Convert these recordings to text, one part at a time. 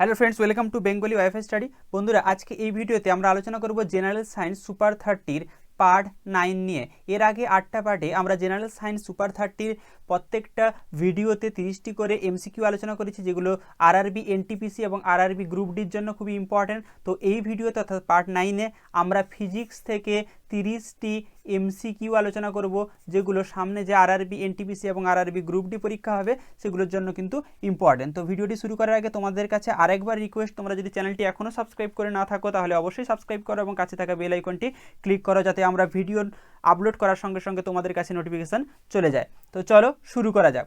Hello friends, welcome to Bengali wifi study. বন্ধুরা, আজকে এই ভিডিওতে আমরা আলোচনা করব জেনারেল সায়েন্স সুপার 30 পার্ট 9 নিয়ে। এর আগে 8টা পার্টে আমরা জেনারেল সায়েন্স সুপার 30 প্রত্যেকটা ভিডিওতে 30টি করে এমসিকিউ আলোচনা করেছি, যেগুলো আরআরবি এনটিপিসি এবং আরআরবি গ্রুপ ডির জন্য খুবই ইম্পর্ট্যান্ট। তো এই ভিডিওতে অর্থাৎ পার্ট 9-এ আমরা ফিজিক্স থেকে 30টি এমসিকিউ আলোচনা করব, যেগুলো সামনে যে আরআরবি এনটিপিসি এবং আরআরবি গ্রুপ ডি পরীক্ষা হবে সেগুলোর জন্য কিন্তু ইম্পর্ট্যান্ট। তো ভিডিওটি শুরু করার আগে তোমাদের কাছে আরেকবার রিকোয়েস্ট, তোমরা যদি চ্যানেলটি এখনও সাবস্ক্রাইব করে না থাকো তাহলে অবশ্যই সাবস্ক্রাইব করো এবং কাছে থাকা বেল আইকনটি ক্লিক করো, যাতে আমরা ভিডিও আপলোড করার সঙ্গে সঙ্গে তোমাদের কাছে নোটিফিকেশান চলে যায়। তো চলো শুরু করা যাক।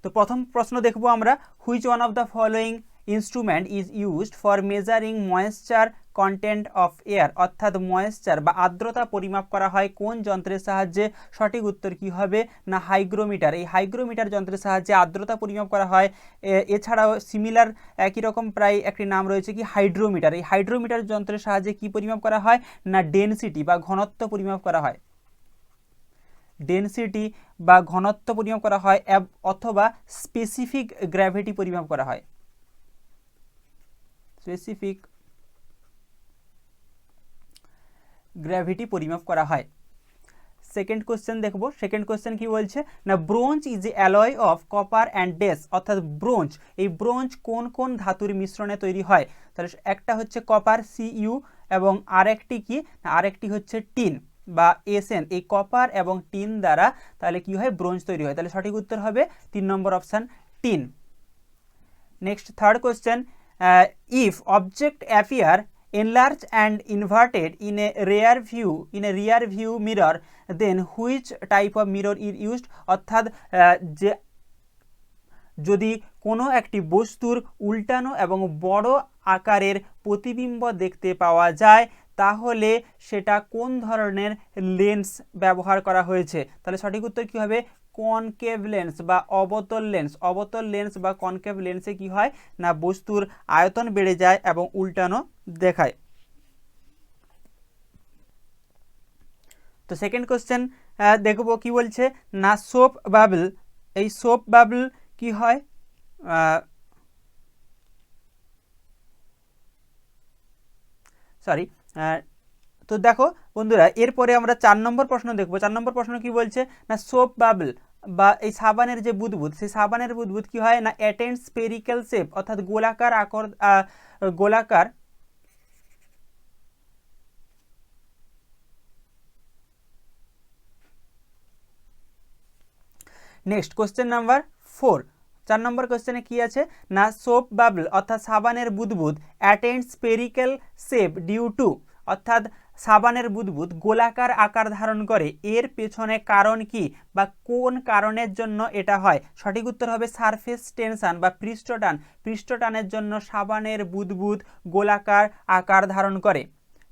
তো প্রথম প্রশ্ন দেখব আমরা, which one of the following instrument is used for measuring moisture content of air, অর্থাৎ ময়েশ্চার বা আর্দ্রতা পরিমাপ করা হয় কোন যন্ত্রের সাহায্যে? সঠিক উত্তর কি হবে না হাইগ্রোমিটার। এই হাইগ্রোমিটার যন্ত্রের সাহায্যে আর্দ্রতা পরিমাপ করা হয়। এছাড়াও সিমিলার একই রকম প্রায় একটি নাম রয়েছে কি হাইড্রোমিটার। এই হাইড্রোমিটার যন্ত্রের সাহায্যে কি পরিমাপ করা হয় না ডেনসিটি বা ঘনত্ব পরিমাপ করা হয়। ডেনসিটি বা ঘনত্ব পরিমাপ করা হয়, অথবা স্পেসিফিক গ্র্যাভিটি পরিমাপ করা হয়। স্পেসিফিক গ্র্যাভিটি পরিমাপ করা হয়। সেকেন্ড কোশ্চেন দেখব। সেকেন্ড কোশ্চেন কি বলছে না, bronze is a alloy of copper and ডেস, অর্থাৎ ব্রোঞ্জ, এই ব্রোঞ্জ কোন কোন ধাতুর মিশ্রণে তৈরি হয়? তাহলে একটা হচ্ছে কপার সিইউ এবং আরেকটি কি না আরেকটি হচ্ছে টিন বা এসএন। এই কপার এবং টিন দ্বারা তাহলে কি হয় ব্রোঞ্জ তৈরি হয়। তাহলে সঠিক উত্তর হবে 3 নম্বর option tin. Next third question, if object appear enlarged and inverted in a rear view mirror, then which type of mirror is used? অর্থাৎ যে যদি কোনো একটি বস্তুর উল্টানো এবং বড় আকারের প্রতিবিম্ব দেখতে পাওয়া যায় তাহলে সেটা কোন ধরনের লেন্স ব্যবহার করা হয়েছে? তাহলে সঠিক উত্তর কি হবে কনকেভ লেন্স বা অবতল লেন্স। অবতল লেন্স বা কনকেভ লেন্সে কি হয় না বস্তুর আয়তন বেড়ে যায় এবং উল্টানো দেখায়। তো সেকেন্ড কোশ্চেন দেখব কি বলছে না, সোপ বাবল, এই সোপ বাবল কি হয়? সরি, তো দেখো বন্ধুরা, এরপরে আমরা 4 নম্বর প্রশ্ন দেখব। 4 নম্বর প্রশ্ন কি বলছে না, সোপ বাবল বা এই সাবানের যে বুদবুদ, সেই সাবানের বুদবুদ কি হয় না অ্যাটেন্ড স্পেরিক্যাল শেপ, অর্থাৎ গোলাকার আকার, গোলাকার নেক্সট কোশ্চেন নাম্বার 4। 4 নম্বর কোশ্চেনে কি আছে না, সোপ বাবল অর্থাৎ সাবানের বুদবুদ attend spherical shape due to, অর্থাৎ সাবানের বুদবুদ গোলাকার আকার ধারণ করে, এর পেছনে কারণ কি বা কোন কারণের জন্য এটা হয়? সঠিক উত্তর হবে সারফেস টেনশন বা পৃষ্ঠটান। পৃষ্ঠটানের জন্য সাবানের বুদবুদ গোলাকার আকার ধারণ করে।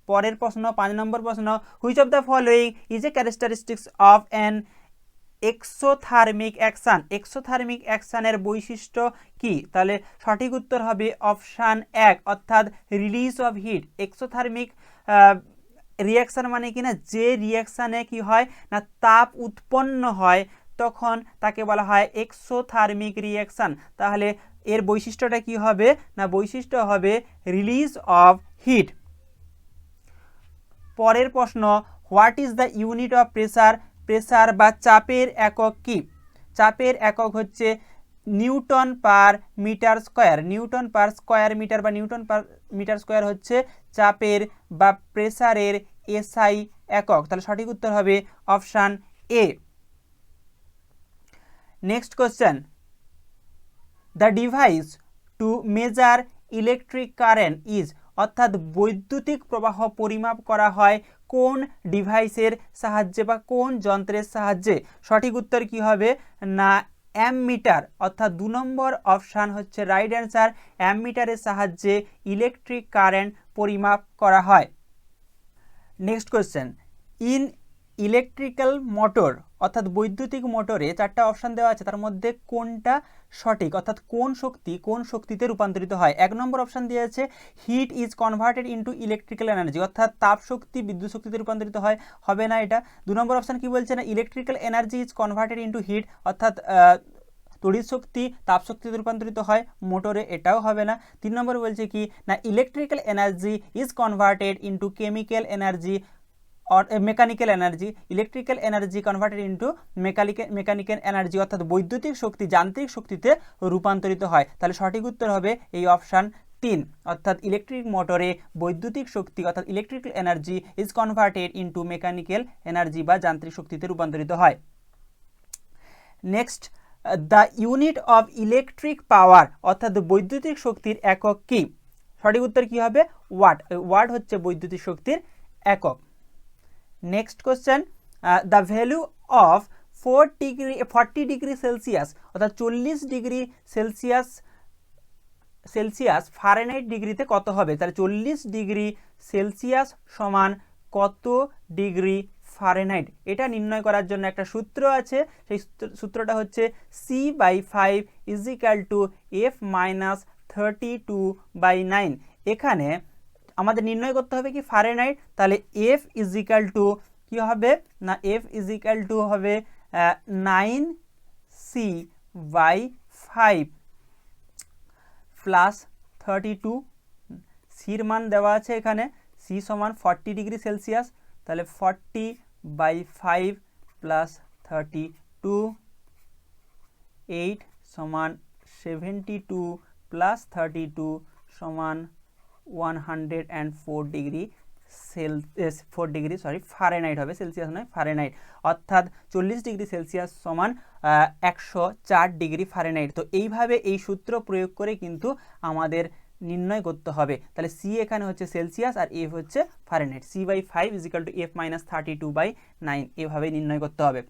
পরের প্রশ্ন 5 নম্বর প্রশ্ন, which of the following is A characteristics of an exothermic action. Exothermic অ্যাকশনের বৈশিষ্ট্য কি? তাহলে সঠিক উত্তর হবে অপশান 1, অর্থাৎ release of heat. Exothermic reaction মানে কি না যে রিয়াকশানে কি হয় না তাপ উৎপন্ন হয় তখন তাকে বলা হয় এক্সোথার্মিক রিয়াকশান। তাহলে এর বৈশিষ্ট্যটা কি হবে না বৈশিষ্ট্য হবে রিলিজ অফ হিট। পরের প্রশ্ন, what is the unit of pressure. Pressure বা চাপের একক কি? চাপের একক হচ্ছে newton per metre square. Newton per square metre বা নিউটন পার মিটার স্কোয়ার হচ্ছে চাপের বা প্রেসারের এসআই একক। তাহলে সঠিক উত্তর হবে option A. Next question, the device to measure electric current is, অর্থাৎ বৈদ্যুতিক প্রবাহ পরিমাপ করা হয় কোন ডিভাইসের সাহায্যে বা কোন যন্ত্রের সাহায্যে? সঠিক উত্তর কি হবে না অ্যামমিটার, অর্থাৎ 2 নম্বর অপশান হচ্ছে রাইট অ্যান্সার। অ্যামমিটারের সাহায্যে ইলেকট্রিক কারেন্ট পরিমাপ করা হয়। Next question, in electrical motor, অর্থাৎ বৈদ্যুতিক মোটরে 4টা অপশান দেওয়া আছে, তার মধ্যে কোনটা সঠিক, অর্থাৎ কোন শক্তি কোন শক্তিতে রূপান্তরিত হয়? 1 নম্বর অপশান দিয়েছে heat is converted into electrical energy, অর্থাৎ তাপ শক্তি বিদ্যুৎ শক্তিতে রূপান্তরিত হয়, হবে না এটা। 2 নম্বর অপশান কি বলছে না electrical energy is converted into heat, অর্থাৎ তড়িৎ শক্তি তাপ শক্তিতে রূপান্তরিত হয়, মোটরে এটাও হবে না। 3 নম্বর বলছে কি না electrical energy is converted into chemical energy or mechanical energy, electrical energy converted into mechanical energy, অর্থাৎ বৈদ্যুতিক শক্তি যান্ত্রিক শক্তিতে রূপান্তরিত হয়। তাহলে সঠিক উত্তর হবে এই অপশান 3, অর্থাৎ ইলেকট্রিক মোটরে বৈদ্যুতিক শক্তি অর্থাৎ electrical energy is converted into mechanical energy বা যান্ত্রিক শক্তিতে রূপান্তরিত হয়। Next, the unit of electric power, অর্থাৎ বৈদ্যুতিক শক্তির একক কি? সঠিক উত্তর কি হবে? ওয়াট। ওয়াট হচ্ছে বৈদ্যুতিক শক্তির একক। Next question, the value of 40 degree Celsius, অর্থাৎ 40 ডিগ্রি সেলসিয়াস ফারেনহাইট ডিগ্রিতে কত হবে? তাহলে 40 ডিগ্রি সেলসিয়াস সমান কত ডিগ্রি ফারেনহাইট? এটা নির্ণয় করার জন্য একটা সূত্র আছে, সেই সূত্রটা হচ্ছে C/5 = F-32/9। এখানে আমাদের নির্ণয় করতে হবে কি ফারেনহাইট, তাহলে F কি হবে না F হবে 9C/5 প্লাস 32। সির মান দেওয়া আছে এখানে, C সমান 40 ডিগ্রি সেলসিয়াস, তাহলে 40/5 প্লাস 32, 8 সমান 72 প্লাস 32 সমান 104 ডিগ্রি ফারেনহাইট হবে, সেলসিয়াস নয় ফারেনহাইট, অর্থাৎ 40 ডিগ্রি সেলসিয়াস সমান 104 ডিগ্রি ফারেনহাইট। তো এইভাবে এই সূত্র প্রয়োগ করে কিন্তু আমাদের নির্ণয় করতে হবে। তাহলে C এখানে হচ্ছে সেলসিয়াস আর F হচ্ছে ফারেনহাইট। C/5 = F-32/9 এভাবে নির্ণয় করতে হবে।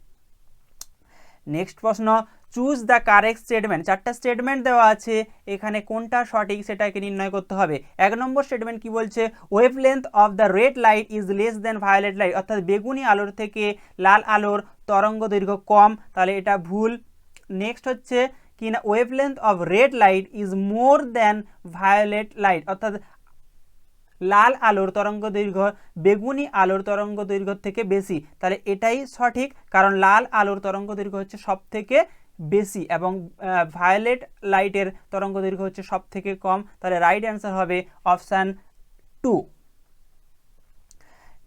নেক্সট প্রশ্ন, চুজ দ্য কারেক্ট স্টেটমেন্ট। 4টা স্টেটমেন্ট দেওয়া আছে, এখানে কোনটা সঠিক সেটাকে নির্ণয় করতে হবে। 1 নম্বর স্টেটমেন্ট কি বলছে? Wavelength of the red light is less than violet light, অর্থাৎ বেগুনি আলোর থেকে লাল আলোর তরঙ্গ দৈর্ঘ্য কম, তাহলে এটা ভুল। নেক্সট হচ্ছে কি না wavelength of red light is more than violet light, অর্থাৎ লাল আলোর তরঙ্গ দৈর্ঘ্য বেগুনি আলোর তরঙ্গ দৈর্ঘ্য থেকে বেশি, তাহলে এটাই সঠিক, কারণ লাল আলোর তরঙ্গ দৈর্ঘ্য হচ্ছে সব থেকে বেশি এবং ভায়োলেট লাইটের তরঙ্গ দৈর্ঘ্য হচ্ছে সব থেকে কম, তাহলে রাইট অ্যান্সার হবে option 2।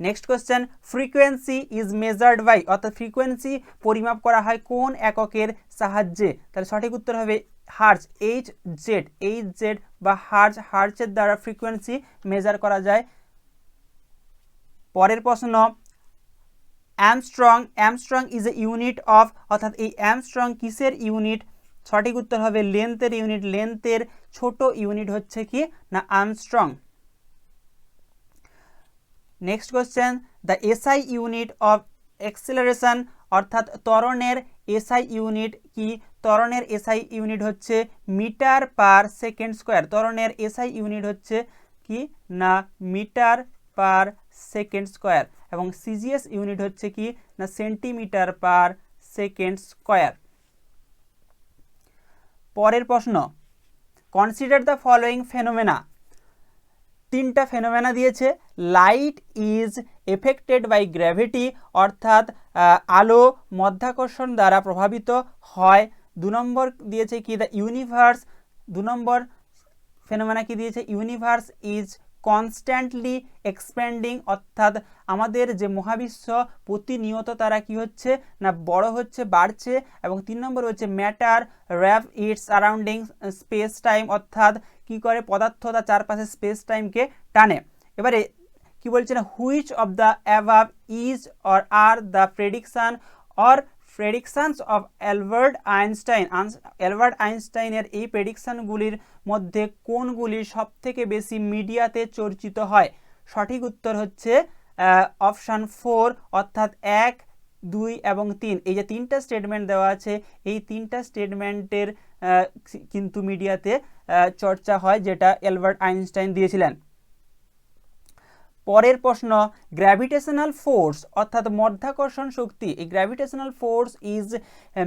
Next question, frequency is measured by, অর্থাৎ ফ্রিকোয়েন্সি পরিমাপ করা হয় কোন এককের সাহায্যে? তাহলে সঠিক উত্তর হবে হার্জ, HZ বা হার্জের দ্বারা ফ্রিকোয়েন্সি মেজার করা যায়। পরের প্রশ্ন, Armstrong is a unit of, অর্থাৎ এই অ্যামস্ট্রং কিসের ইউনিট? সঠিক উত্তর হবে লেন্থের ইউনিট, লেন্থের ছোট ইউনিট হচ্ছে কি না angstrom. Next question, the SI unit of acceleration, অর্থাৎ ত্বরণের এসআই ইউনিট কি? ত্বরণের এসআই ইউনিট হচ্ছে মিটার পার সেকেন্ড স্কোয়ার, ত্বরণের এসআই ইউনিট হচ্ছে কি না মিটার পার সেকেন্ড স্কোয়ার, এবং সিজিএস ইউনিট হচ্ছে কি না সেন্টিমিটার পার সেকেন্ড স্কোয়ার। পরের প্রশ্ন, কনসিডার দ্য ফলোয়িং ফেনোমেনা। 3টা ফেনোমেনা দিয়েছে। Light is affected by gravity, অর্থাৎ আলো মধ্যাকর্ষণ দ্বারা প্রভাবিত হয়। 2 নম্বর দিয়েছে কি দ্য ইউনিভার্স, 2 নম্বর ফেনোমেনা কি দিয়েছে? ইউনিভার্স ইজ কনস্ট্যান্টলি এক্সপ্যান্ডিং, অর্থাৎ আমাদের যে মহাবিশ্ব প্রতিনিয়ত তারা কি হচ্ছে না বড় হচ্ছে, বাড়ছে। এবং 3 নম্বর হচ্ছে matter wrap its surrounding space time, অর্থাৎ কি করে পদার্থ তার চারপাশে স্পেস টাইমকে টানে। এবারে কি বলছে না which of the above is or are the predictions of Albert আইনস্টাইনের এই প্রেডিকশনগুলির মধ্যে কোনগুলি সব থেকে বেশি মিডিয়াতে চর্চিত হয়? সঠিক উত্তর হচ্ছে অপশান 4, অর্থাৎ 1, 2 এবং 3। এই যে 3টা স্টেটমেন্ট দেওয়া আছে, এই 3টা স্টেটমেন্টের কিন্তু মিডিয়াতে চর্চা হয়, যেটা অ্যালবার্ট আইনস্টাইন দিয়েছিলেন। পরের প্রশ্ন, গ্র্যাভিটেশনাল ফোর্স, অর্থাৎ মধ্যাকর্ষণ শক্তি, এই gravitational force is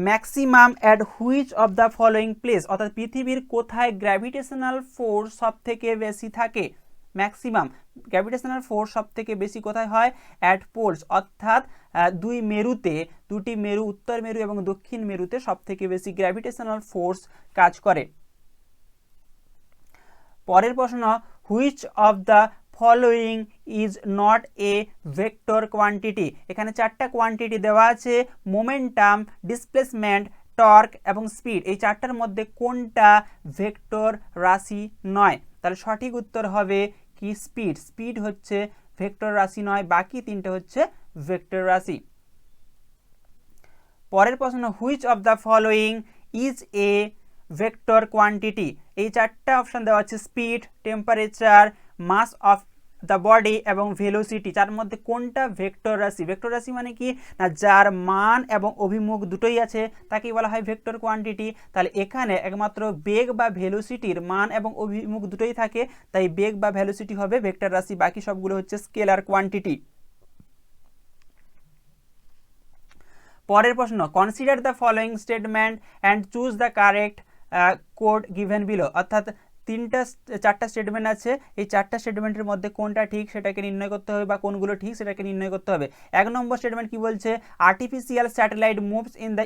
maximum at which of the following place, অর্থাৎ পৃথিবীর কোথায় গ্র্যাভিটেশনাল ফোর্স সব থেকে বেশি থাকে? ম্যাক্সিমাম। গ্র্যাভিটেশনাল ফোর্স সব থেকে বেশি কোথায় হয়? অ্যাট পোলস, অর্থাৎ দুই মেরুতে, দুটি মেরু উত্তর মেরু এবং দক্ষিণ মেরুতে সব থেকে বেশি গ্র্যাভিটেশনাল ফোর্স কাজ করে। পরের প্রশ্ন, which of the following is not a vector quantity. এখানে চারটা কোয়ান্টিটি দেওয়া আছে, মোমেন্টাম, ডিসপ্লেসমেন্ট, টর্ক এবং স্পিড। এই চারটার মধ্যে কোনটা ভেক্টর রাশি নয়? তাহলে সঠিক উত্তর হবে কি? স্পিড। স্পিড হচ্ছে ভেক্টর রাশি নয়, বাকি তিনটে হচ্ছে ভেক্টর রাশি। পরের প্রশ্ন, which of the following is a vector quantity. এই চারটা অপশন দেওয়া আছে, speed, temperature, mass of the body এবং ভেলোসিটি। যার মধ্যে কোনটা ভেক্টর রাশি? ভেক্টর রাশি মানে কি না, যার মান এবং অভিমুখ দুটোই আছে তাকেই বলা হয় ভেক্টর কোয়ান্টিটি। তাহলে এখানে একমাত্র বেগ বা ভেলোসিটির মান এবং অভিমুখ দুটোই থাকে, তাই বেগ বা ভেলোসিটি হবে ভেক্টর রাশি, বাকি সবগুলো হচ্ছে স্কেলার কোয়ান্টিটি। পরের প্রশ্ন, consider the following statement and choose the correct code given below. অর্থাৎ চারটা স্টেটমেন্ট আছে, এই চারটা স্টেটমেন্টের মধ্যে কোনটা ঠিক সেটাকে নির্ণয় করতে হবে, বা কোনগুলো ঠিক সেটাকে নির্ণয় করতে হবে। এক নম্বর স্টেটমেন্ট কি বলছে? Artificial satellite moves in the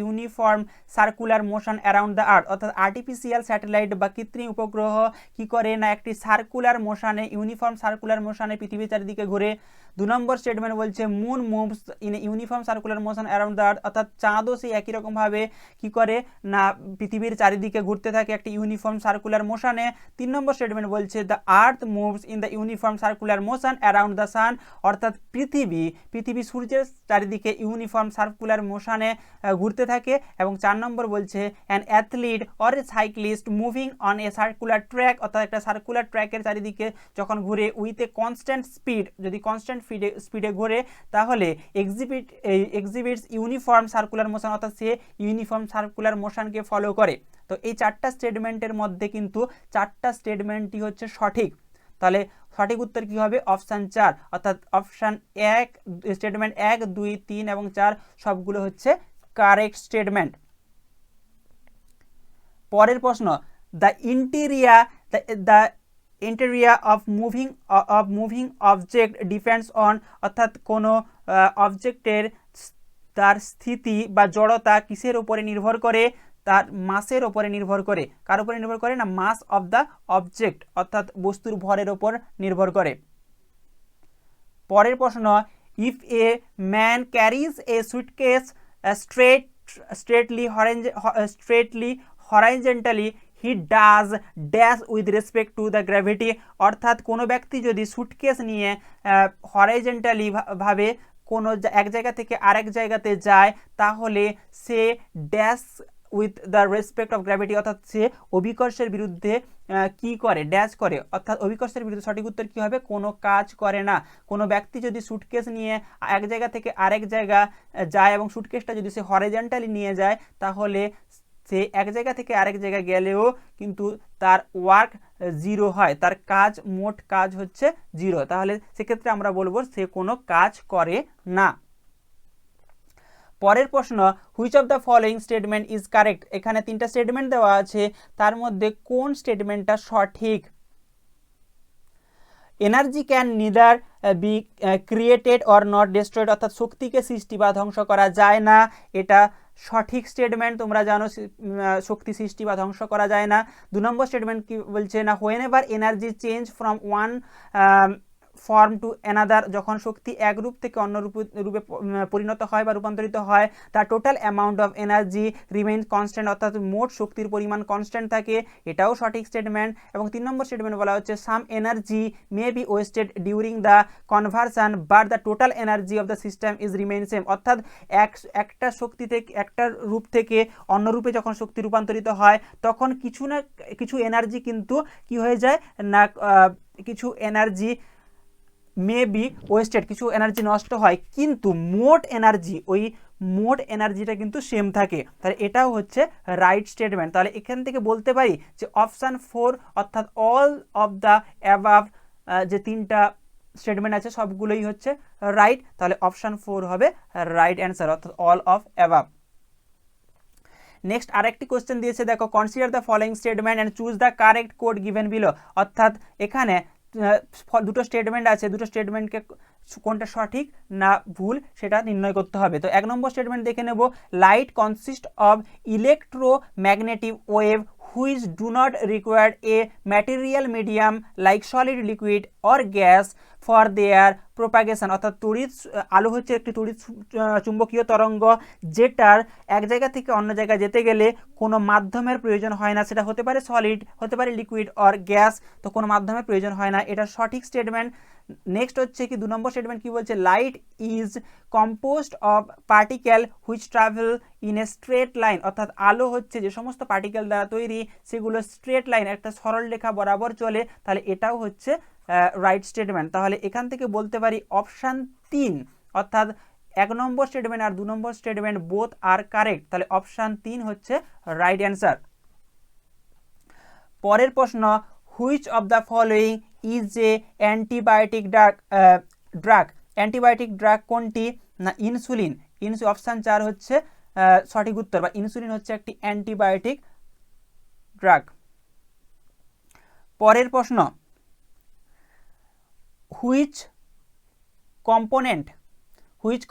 uniform circular motion around the earth. অর্থাৎ আর্টিফিশিয়াল স্যাটেলাইট বা কৃত্রিম উপগ্রহ কি করে না, একটি সার্কুলার মোশনে, ইউনিফর্ম সার্কুলার মোশনে পৃথিবীর চারিদিকে ঘুরে। দু নম্বর স্টেটমেন্ট বলছে moon moves in uniform circular motion around the earth. অর্থাৎ চাঁদও সেই একই রকমভাবে কি করে না, পৃথিবীর চারিদিকে ঘুরতে থাকে একটি ইউনিফর্ম সার্কুলার মোশনে। তিন নম্বর স্টেটমেন্ট বলছে the earth moves in the uniform circular motion around the sun. অর্থাৎ পৃথিবী সূর্যের চারিদিকে ইউনিফর্ম সার্কুলার মোশনে ঘুরতে থাকে। এবং চার নম্বর বলছে an athlete or a cyclist moving on a circular track. অর্থাৎ একটা সার্কুলার ট্র্যাকের চারিদিকে যখন ঘুরে উইথ এ কনস্ট্যান্ট স্পিড, যদি কনস্ট্যান্ট স্পিডে ঘোরে তাহলে এক্সিবিটস ইউনিফর্ম সার্কুলার মোশন, অর্থাৎ সে ইউনিফর্ম সার্কুলার মোশনকে ফলো করে। তো এই চারটা স্টেটমেন্টের মধ্যে কিন্তু চারটা স্টেটমেন্টই হচ্ছে সঠিক। তাহলে সঠিক উত্তর কি হবে? অপশান 4, অর্থাৎ অপশান 1, স্টেটমেন্ট 1, 2, 3 এবং 4 সবগুলো হচ্ছে কারেক্ট স্টেটমেন্ট। পরের প্রশ্ন, দ্য ইন্টেরিয়া of moving object depends on. অর্থাৎ কোনো অবজেক্টের তার স্থিতি বা জড়তা কিসের উপরে নির্ভর করে? তার মাসের উপরে নির্ভর করে। কার উপরে নির্ভর করে না, মাস অফ দ্য অবজেক্ট, অর্থাৎ বস্তুর ভরের উপর নির্ভর করে। পরের প্রশ্ন, if a man carries a suitcase straightly horizontally he does dash with respect to the gravity. অর্থাৎ কোনো ব্যক্তি যদি সুটকেস নিয়ে হরাইজন্টালি ভাবে কোনো এক জায়গা থেকে আরেক জায়গাতে যায় তাহলে সে dash with the respect of gravity, অর্থাৎ সে অভিকর্ষের বিরুদ্ধে কি করে? ড্যাশ করে। অর্থাৎ অভিকর্ষের বিরুদ্ধে সঠিক উত্তর কি হবে? কোনো কাজ করে না। কোনো ব্যক্তি যদি সুটকেস নিয়ে এক জায়গা থেকে আরেক জায়গা যায় এবং সুটকেসটা যদি সে হরাইজন্টালি নিয়ে যায় তাহলে সে এক জায়গা থেকে আরেক জায়গায় গেলেও কিন্তু তার ওয়ার্ক 0 হয়, তার কাজ, মোট কাজ হচ্ছে 0। তাহলে সেক্ষেত্রে আমরা বলবো সে কোনো কাজ করে না। পরের প্রশ্ন, which of the following statement is correct. এখানে 3টা স্টেটমেন্ট দেওয়া আছে, তার মধ্যে কোন স্টেটমেন্টটা সঠিক? Energy can neither B created or not destroyed. অর্থাৎ শক্তিকে সৃষ্টি বা ধ্বংস করা যায় না, এটা সঠিক স্টেটমেন্ট। তোমরা জানো শক্তি সৃষ্টি বা ধ্বংস করা যায় না। 2 নম্বর স্টেটমেন্ট কি বলছে না, when ever energy change from one form to another. যখন শক্তি এক রূপ থেকে অন্য রূপে পরিণত হয় বা রূপান্তরিত হয়, the total amount of energy remain constant. অর্থাৎ মোট শক্তির পরিমাণ কনস্ট্যান্ট থাকে, এটাও সঠিক স্টেটমেন্ট। এবং 3 নম্বর স্টেটমেন্ট বলা হচ্ছে সাম energy may be wasted during the conversion but the total energy of the system is remain same. অর্থাৎ একটা শক্তি থেকে, একটা রূপ থেকে অন্য রূপে যখন শক্তি রূপান্তরিত হয় তখন কিছু এনার্জি কিন্তু কি হয়ে যায় না, কিছু এনার্জি মে বি ওয়েস্টেড, কিছু এনার্জি নষ্ট হয়, কিন্তু ওই মোট এনার্জিটা কিন্তু সেম থাকে। তাহলে এটাও হচ্ছে রাইট স্টেটমেন্ট। তাহলে এখান থেকে বলতে পারি যে অপশান 4, অর্থাৎ অল অফ দ্য অ্যাবাভ, যে 3টা স্টেটমেন্ট আছে সবগুলোই হচ্ছে রাইট। তাহলে অপশান 4 হবে রাইট অ্যান্সার, অর্থাৎ অল অফ অ্যাবাভ। নেক্সট আরেকটি কোশ্চেন দিয়েছে দেখো, consider the following statement and choose the correct code given below. অর্থাৎ এখানে দুটো স্টেটমেন্ট আছে, দুটো স্টেটমেন্টকে কোনটা সঠিক না ভুল সেটা নির্ণয় করতে হবে। তো 1 নম্বর স্টেটমেন্ট দেখে নেব, light consist of electromagnetic wave which do not require a material medium like solid liquid or gas for their propagation। অর্থাৎ তড়িৎ আলো হচ্ছে একটি তড়িৎ চুম্বকীয় তরঙ্গ যেটার এক জায়গা থেকে অন্য জায়গায় যেতে গেলে কোনো মাধ্যমের প্রয়োজন হয় না, সেটা হতে পারে সলিড, হতে পারে লিকুইড অর গ্যাস, তো কোনো মাধ্যমের প্রয়োজন হয় না, এটা সঠিক স্টেটমেন্ট। নেক্সট হচ্ছে কি 2 নম্বর স্টেটমেন্ট কি বলছে, light is composed of particle which travel in a straight line. অর্থাৎ আলো হচ্ছে যে সমস্ত পার্টিকেল দ্বারা তৈরি সেগুলো স্ট্রেট লাইন একটা সরল রেখা বরাবর চলে, তাহলে এটাও হচ্ছে রাইট স্টেটমেন্ট। তাহলে এখান থেকে বলতে পারি অপশান 3 অর্থাৎ 1 নম্বর স্টেটমেন্ট আর 2 নম্বর স্টেটমেন্ট বোথ আর কারেক্ট, তাহলে অপশান 3 হচ্ছে রাইট অ্যান্সার। পরের প্রশ্ন, which of the following is A antibiotic drug. Antibiotic drug কোনটি না ইনসুলিন। অপশান 4 হচ্ছে সঠিক উত্তর, বা ইনসুলিন হচ্ছে একটি অ্যান্টিবায়োটিক ড্রাগ। পরের প্রশ্ন, which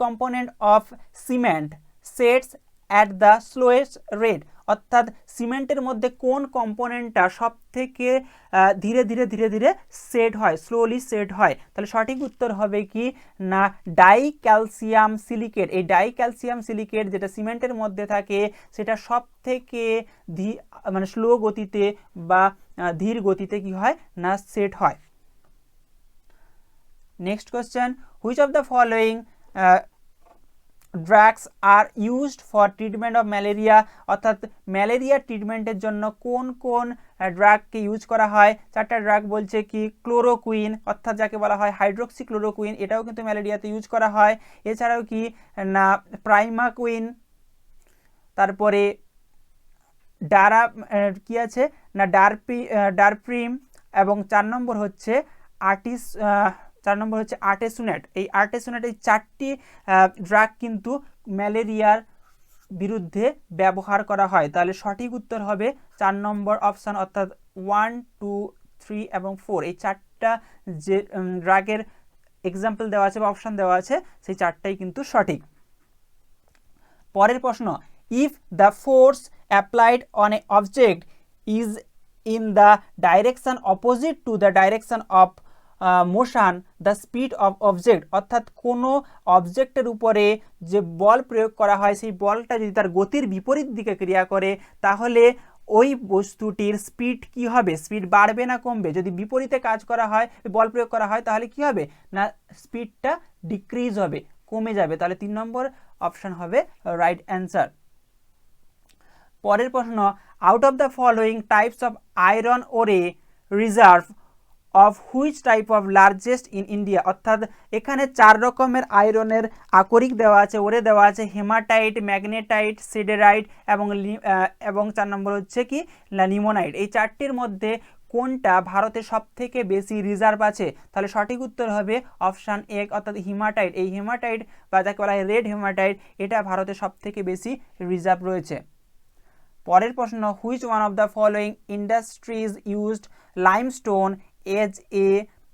component of cement sets at the slowest rate. অর্থাৎ সিমেন্টের মধ্যে কোন কম্পোনেন্টটা সব থেকে ধীরে ধীরে সেট হয়, স্লোলি সেট হয়, তাহলে সঠিক উত্তর হবে কি না ডাই ক্যালসিয়াম সিলিকেট। এই ডাই ক্যালসিয়াম সিলিকেট যেটা সিমেন্টের মধ্যে থাকে সেটা সব থেকে মানে স্লো গতিতে বা ধীর গতিতে কি হয় না সেট হয়। Next question, which of the following drugs are used for treatment of malaria. অর্থাৎ ম্যালেরিয়া ট্রিটমেন্টের জন্য কোন কোন ড্রাগকে ইউজ করা হয়। 4টা ড্রাগ বলছে কি, ক্লোরোকুইন অর্থাৎ যাকে বলা হয় হাইড্রোক্সি ক্লোরোকুইন, এটাও কিন্তু ম্যালেরিয়াতে ইউজ করা হয়। এছাড়াও কি না প্রাইমাকুইন, তারপরে কি আছে না ডারপ্রিম, এবং 4 নম্বর হচ্ছে আর্টেসুনেট। এই আর্টেসুনেট, এই 4টি ড্রাগ কিন্তু ম্যালেরিয়ার বিরুদ্ধে ব্যবহার করা হয়, তাহলে সঠিক উত্তর হবে 4 নম্বর অপশান, অর্থাৎ 1, 2, 3 এবং 4 এই 4টা যে ড্রাগের এক্সাম্পল দেওয়া আছে বা অপশান দেওয়া আছে সেই 4টাই কিন্তু সঠিক। পরের প্রশ্ন, if the force applied on a object is in the direction opposite to the direction of motion the speed of object. অর্থাৎ কোনো অবজেক্টের উপরে যে বল প্রয়োগ করা হয় সেই বলটা যদি তার গতির বিপরীত দিকে ক্রিয়া করে তাহলে ওই বস্তুটির স্পিড কি হবে, স্পিড বাড়বে না কমবে। যদি বিপরীতে কাজ করা হয়, বল প্রয়োগ করা হয়, তাহলে কি হবে না স্পিডটা ডিক্রিজ হবে, কমে যাবে, তাহলে 3 নম্বর অপশান হবে রাইট অ্যান্সার। পরের প্রশ্ন, out of the following types of iron ore reserve of which type of largest in India. অর্থাৎ এখানে 4 রকমের আয়রনের আকরিক দেওয়া আছে, ওরে দেওয়া আছে, হেমাটাইট, ম্যাগনেটাইট, সিডেরাইট এবং 4 নম্বর হচ্ছে কি লিমোনাইট। এই 4টির মধ্যে কোনটা ভারতে সব থেকে বেশি রিজার্ভ আছে, তাহলে সঠিক উত্তর হবে অপশান 1 অর্থাৎ হিমাটাইট। এই হিমাটাইট বা যাকে বলা হয় রেড হেমাটাইট, এটা ভারতে সব থেকে বেশি রিজার্ভ রয়েছে। পরের প্রশ্ন, which one of the following industries used limestone as a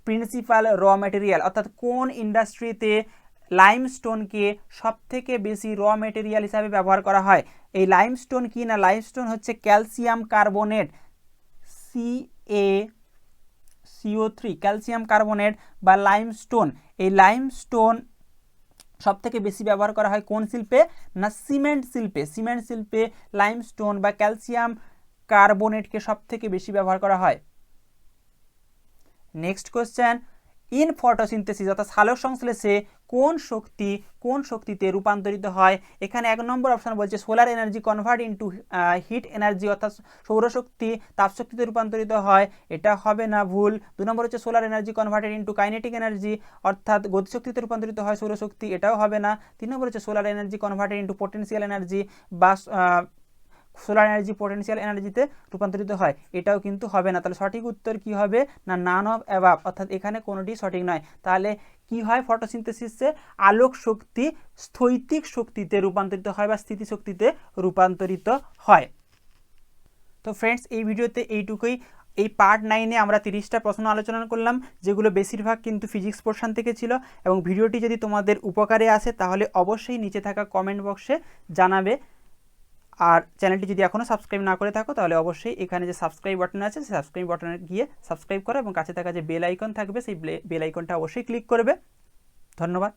principal র ম্যাটেরিয়াল। অর্থাৎ কোন ইন্ডাস্ট্রিতে লাইমস্টোনকে সব থেকে বেশি র ম্যাটেরিয়াল হিসাবে ব্যবহার করা হয়। এই লাইমস্টোন কি না, লাইমস্টোন হচ্ছে calcium carbonate CaCO3, calcium carbonate বা লাইমস্টোন। এই লাইমস্টোন সব থেকে বেশি ব্যবহার করা হয় কোন শিল্পে না সিমেন্ট শিল্পে লাইমস্টোন বা ক্যালসিয়াম কার্বনেটকে সব থেকে বেশি ব্যবহার করা হয়। নেক্সট কোশ্চেন, ইন ফটোসিনথেসিস অর্থাৎ সালোক সংশ্লেষে কোন শক্তিতে রূপান্তরিত হয়। এখানে 1 নম্বর অপশন বলছে solar energy convert into hit energy, অর্থাৎ সৌরশক্তি তাপশক্তিতে রূপান্তরিত হয়, এটা হবে না, ভুল। 2 নম্বর হচ্ছে solar energy converted into kinetic energy, অর্থাৎ গতিশক্তিতে রূপান্তরিত হয় সৌরশক্তি, এটাও হবে না। 3 নম্বর হচ্ছে solar energy converted into potential energy বা সোলার এনার্জি পোটেনশিয়াল এনার্জিতে রূপান্তরিত হয়? এটাও কিন্তু হবে না। তাহলে সঠিক উত্তর কি হবে না নান অফ অ্যাবাভ, অর্থাৎ এখানে কোনোটি সঠিক নয়। তাহলে কি হয়, ফটোসিনথেসিসে আলোক শক্তি স্থৈতিক শক্তিতে রূপান্তরিত হয় বা স্থিতিশক্তিতে রূপান্তরিত হয়। তো ফ্রেন্ডস, এই ভিডিওতে এইটুকুই। এই পার্ট 9-এ আমরা 30টা প্রশ্ন আলোচনা করলাম, যেগুলো বেশিরভাগ কিন্তু ফিজিক্স পোর্শন থেকে ছিল। এবং ভিডিওটি যদি তোমাদের উপকারে আসে তাহলে অবশ্যই নিচে থাকা কমেন্ট বক্সে জানাবে। আর চ্যানেলটি যদি এখনও সাবস্ক্রাইব না করে থাকো তাহলে অবশ্যই এখানে যে সাবস্ক্রাইব বাটন আছে সেই সাবস্ক্রাইব বাটনে গিয়ে সাবস্ক্রাইব করো এবং কাছে থাকা যে বেল আইকন থাকবে সেই বেল আইকনটা অবশ্যই ক্লিক করবে। ধন্যবাদ।